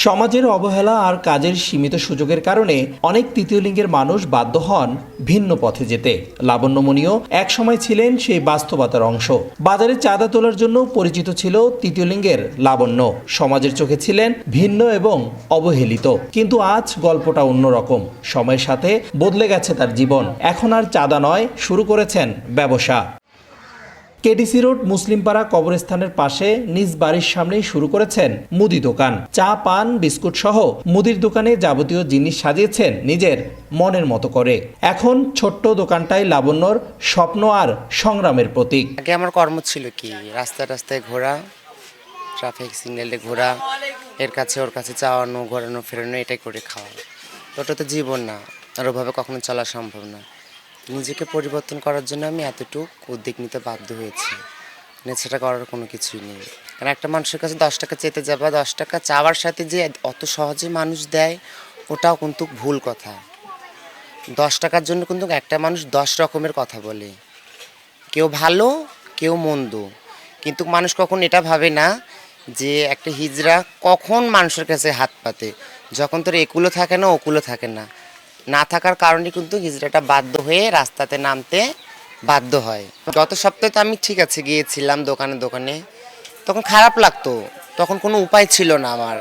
সমাজের অবহেলা আর কাজের সীমিত সুযোগের কারণে অনেক তৃতীয় লিঙ্গের মানুষ বাধ্য হন ভিন্ন পথে যেতে। লাবণ্যমণিও একসময় ছিলেন সেই বাস্তবতার অংশ। বাজারে চাঁদা তোলার জন্য পরিচিত ছিল তৃতীয় লিঙ্গের লাবণ্য। সমাজের চোখে ছিলেন ভিন্ন এবং অবহেলিত। কিন্তু আজ গল্পটা অন্যরকম। সময়ের সাথে বদলে গেছে তার জীবন। এখন আর চাঁদা নয়, শুরু করেছেন ব্যবসা। কেডিসি রোড মুসলিমপাড়া কবরস্থানের পাশে নিজ বাড়ির সামনেই শুরু করেছেন মুদি দোকান। চা, পান, বিস্কুট সহ মুদির দোকানে যাবতীয় জিনিস সাজিয়েছেন নিজের মনের মতো করে। এখন ছোট্ট দোকানটাই লাবণ্যর স্বপ্ন আর সংগ্রামের প্রতীক। আগে আমার কর্ম ছিল কি, রাস্তায় রাস্তায় ঘোরা, ট্রাফিক সিগন্যালে ঘোরা, এর কাছে ওর কাছে চাওয়ানো, ঘোরানো ফেরানো, এটাই করে খাওয়া। ওটা তো জীবন না, আর ওভাবে কখনো চলা সম্ভব না। নিজেকে পরিবর্তন করার জন্য আমি এতটুকু উদ্যোগ নিতে বাধ্য হয়েছি। সেটা করার কোনো কিছুই নেই। কারণ একটা মানুষের কাছে 10 টাকা চেতে যাবা, 10 টাকা চাওয়ার সাথে যে অত সহজে মানুষ দেয়, ওটাও কিন্তু ভুল কথা। 10 টাকার জন্য কিন্তু একটা মানুষ 10 রকমের কথা বলে, কেউ ভালো কেউ মন্দ। কিন্তু মানুষ কখন এটা ভাবে না যে একটা হিজড়া কখন মানুষের কাছে হাত পাতে, যখন তোর একুলো থাকে না ওকুলো থাকে না। না থাকার কারণে কিন্তু হিজড়াটা বাধ্য হয়ে রাস্তাতে নামতে বাধ্য হয়। গত সপ্তাহে তো আমি ঠিক আছে গিয়েছিলাম দোকানে দোকানে, তখন খারাপ লাগতো, তখন কোনো উপায় ছিল না আমার,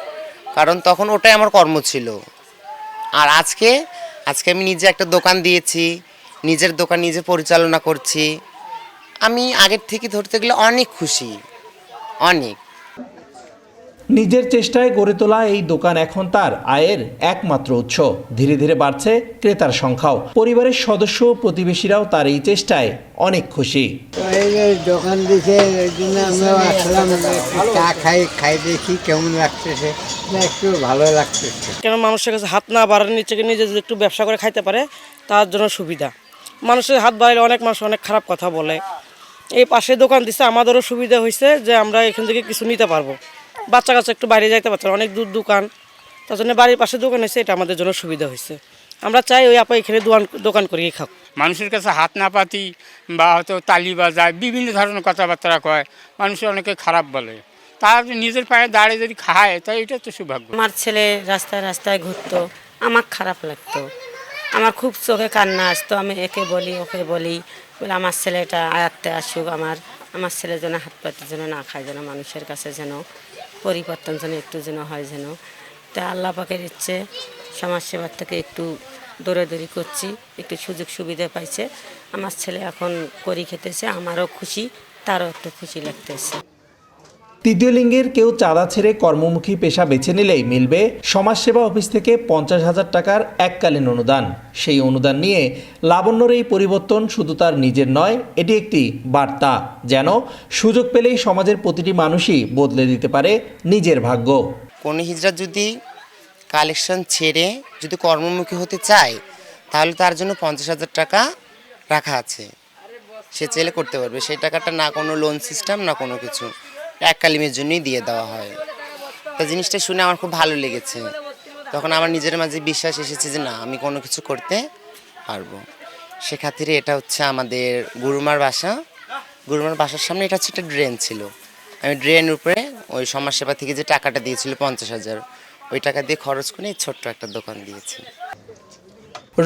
কারণ তখন ওটাই আমার কর্ম ছিল। আর আজকে আমি নিজে একটা দোকান দিয়েছি, নিজের দোকান নিজে পরিচালনা করছি। আমি আগের থেকে ধরতে গেলে অনেক খুশি, অনেক। নিজের চেষ্টায় গড়ে তোলা এই দোকান এখন তার আয়ের একমাত্র উৎস। ধীরে ধীরে বাড়ছে ক্রেতার সংখ্যাও। পরিবারের সদস্য প্রতিবেশীরাও তার এই চেষ্টায় অনেক খুশি। দোকান দিয়েছে, এই জন্য আমরা আসলাম, চা খাই দেখি কেমন লাগতেছে, একটু ভালো লাগতেছে। কেন মানুষের কাছে হাত না বাড়ার নিচে নিজে যদি একটু ব্যবসা করে খাইতে পারে তার জন্য সুবিধা। মানুষের হাত বাড়াইলে অনেক মানুষ অনেক খারাপ কথা বলে। এই পাশে দোকান দিচ্ছে, আমাদেরও সুবিধা হয়েছে যে আমরা এখান থেকে কিছু নিতে পারবো। বাচ্চা কাচ্চা একটু বাইরে যাইতে পারছে, অনেক দূর দোকান, তার জন্য বাড়ির পাশে দোকান হয়েছে, এটা আমাদের জন্য সুবিধা হয়েছে। আমরা চাই ওই আপা এখানে দোকান করিয়ে খাক। মানুষের কাছে হাত না পাতি বা হয়তো তালি বাজায়, বিভিন্ন ধরনের কথাবার্তা কয়, মানুষের অনেকে খারাপ বলে। তার নিজের পায়ে দাঁড়িয়ে যদি খায়, তাই এটা তো সৌভাগ্য। আমার ছেলে রাস্তায় রাস্তায় ঘুরতো, আমার খারাপ লাগতো, আমার খুব চোখে কান্না আসতো। আমি একে বলি ওকে বলি, বলে আমার ছেলেটা আয়াত্তে আসুক, আমার ছেলে যেন হাত পাতির জন্য না খায়, যেন মানুষের কাছে যেন পরিবর্তন যেন একটু যেন হয় যেন। তা আল্লাহ পাকের ইচ্ছে সমাজসেবার থেকে একটু দৌড়াদৌড়ি করছি, একটু সুযোগ সুবিধা পাইছে। আমার ছেলে এখন করি খেতেছে, আমারও খুশি, তারও একটু খুশি লাগতেছে। তৃতীয় লিঙ্গের কেউ চাঁদা ছেড়ে কর্মমুখী পেশা বেছে নিলেই মিলবে সমাজসেবা অফিস থেকে 50,000 টাকার এককালীন অনুদান। সেই অনুদান নিয়ে লাবণ্যর এই পরিবর্তন শুধু তার নিজের নয়, এটি একটি বার্তা, যেন সুযোগ পেলেই সমাজের প্রতিটি মানুষই বদলে দিতে পারে নিজের ভাগ্য। কোনো হিজড়া যদি কালেকশন ছেড়ে যদি কর্মমুখী হতে চায়, তাহলে তার জন্য 50,000 টাকা রাখা আছে, সে চাইলে করতে পারবে। সেই টাকাটা না কোনো লোন সিস্টেম না কোনো কিছু, এককালীনের জন্যই দিয়ে দেওয়া হয়। তা জিনিসটা শুনে আমার খুব ভালো লেগেছে। তখন আমার নিজের মাঝে বিশ্বাস এসেছে যে না, আমি কোনো কিছু করতে পারবো। সে খাতিরে এটা হচ্ছে আমাদের গুরুমার বাসা। গুরুমার বাসার সামনে এটা হচ্ছে একটা ড্রেন ছিল। আমি ড্রেনের উপরে ওই সমাজসেবা থেকে যে টাকাটা দিয়েছিল 50,000, ওই টাকা দিয়ে খরচ করে ছোট্ট একটা দোকান দিয়েছি।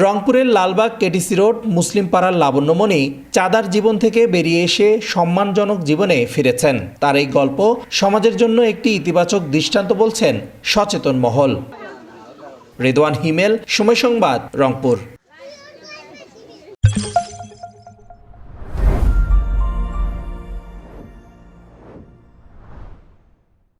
রংপুরের লালবাগ কেডিসি রোড মুসলিমপাড়ার লাবণ্যমণি চাঁদার জীবন থেকে বেরিয়ে এসে সম্মানজনক জীবনে ফিরেছেন। তার এই গল্প সমাজের জন্য একটি ইতিবাচক দৃষ্টান্ত বলছেন সচেতন মহল। রেদওয়ান হিমেল, সময় সংবাদ, রংপুর।